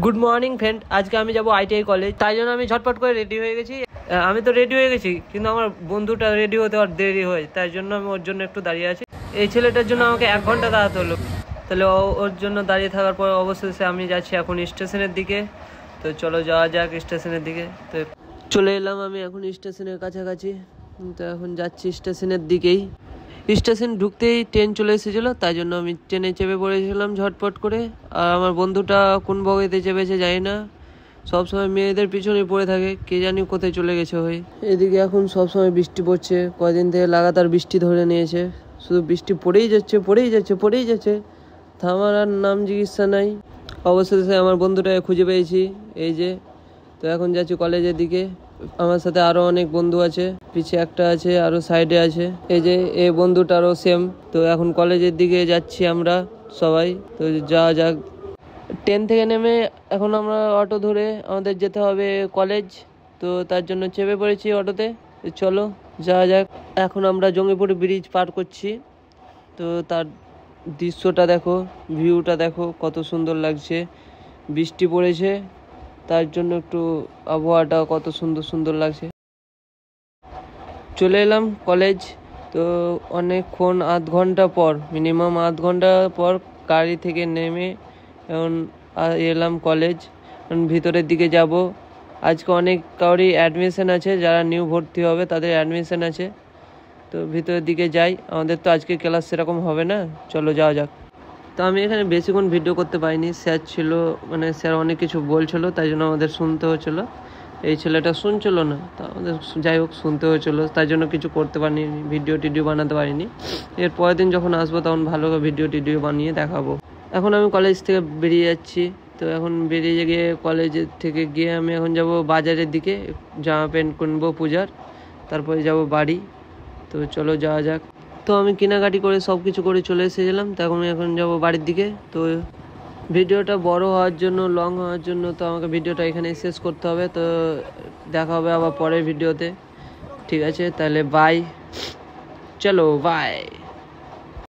Good morning friend. আজকে আমি যাব আইটিআই কলেজ, তাই জন্য আমি ঝটপট করে রেডি হয়ে গেছি। আমি তো রেডি হয়ে গেছি, কিন্তু আমার বন্ধুটা রেডি হতে আর দেরি হয়, তাই জন্য আমি ওর জন্য একটু দাঁড়িয়ে আছি। এই ছেলেটার জন্য আমাকে 1 ঘন্টা দাঁড়াতে হলো, তাহলে ওর জন্য দাঁড়িয়ে থাকার পর অবশেষে আমি যাচ্ছি এখন স্টেশনের দিকে। তো চলো যাওয়া যাক স্টেশনের দিকে। তো চলে এলাম আমি এখন স্টেশনের কাছাকাছি। তো এখন যাচ্ছি স্টেশনের দিকেই। স্টেশন ঢুকতেই ট্রেন চলে এসেছিলো, তাই জন্য আমি ট্রেনে চেপে পড়েছিলাম ঝটপট করে। আর আমার বন্ধুটা কোন বগিতে চেপেছে জানি না, সবসময় মেয়েদের পিছনে পড়ে থাকে, কে জানি কোথায় চলে গেছে হয়ে। এদিকে এখন সবসময় বৃষ্টি পড়ছে, কদিন থেকে লাগাতার বৃষ্টি ধরে নিয়েছে, শুধু বৃষ্টি পড়েই যাচ্ছে, থামার আর নাম চিকিৎসা নাই। অবশেষে আমার বন্ধুটাকে খুঁজে পেয়েছি, এই যে। তো এখন যাচ্ছি কলেজের দিকে। আমার সাথে আরো অনেক বন্ধু আছে, পিছিয়ে একটা আছে, আরো সাইডে আছে, এই যে এই বন্ধুটারও সেম। তো এখন কলেজের দিকে যাচ্ছি আমরা সবাই। তো যাওয়া যাক। ট্রেন থেকে নেমে এখন আমরা অটো ধরে আমাদের যেতে হবে কলেজ। তো তার জন্য চেপে পড়েছি অটোতে। চলো যাওয়া যাক। এখন আমরা জঙ্গিপুর ব্রিজ পার করছি। তো তার দৃশ্যটা দেখো, ভিউটা দেখো, কত সুন্দর লাগছে। বৃষ্টি পড়েছে, তার জন্য একটু আবহাওয়াটা কত সুন্দর লাগছে। চলে এলাম কলেজ। তো অনেকক্ষণ, মিনিমাম আধ ঘন্টা পর গাড়ি থেকে নেমে এখন এলাম কলেজ। ভিতরের দিকে যাব। আজকে অনেক কাউরই অ্যাডমিশন আছে, যারা নিউ ভর্তি হবে তাদের অ্যাডমিশন আছে। তো ভিতরের দিকে যাই, আমাদের তো আজকে ক্লাস সেরকম হবে না। চলো যাওয়া যাক। তো আমি এখানে বেশিক্ষণ ভিডিও করতে পারিনি, স্যার ছিল, মানে স্যার অনেক কিছু বলছিল, তাই জন্য আমাদের শুনতে হচ্ছিলো। এই ছেলেটা শুনছিল না, তা আমাদের যাই হোক শুনতে হয়েছিল, তাই জন্য কিছু করতে পারিনি, ভিডিও বানাতে পারিনি। এর পরের দিন যখন আসবো তখন ভালো করে ভিডিও বানিয়ে দেখাবো। এখন আমি কলেজ থেকে বেরিয়ে যাচ্ছি। তো এখন বেরিয়ে গিয়ে কলেজের থেকে গিয়ে আমি এখন যাব বাজারের দিকে, জামা প্যান্ট কিনবো পূজার, তারপরে যাব বাড়ি। তো চলো যাওয়া যাক। তো আমি কেনাকাটি করে সব কিছু করে চলে এসেছিলাম। তো এখন যাব বাড়ির দিকে। তো ভিডিওটা বড় হওয়ার জন্য, লং হওয়ার জন্য, তো আমাকে ভিডিওটা এখানে শেষ করতে হবে। তো দেখা হবে আবার পরের ভিডিওতে। ঠিক আছে, তাহলে বাই, চলো বাই।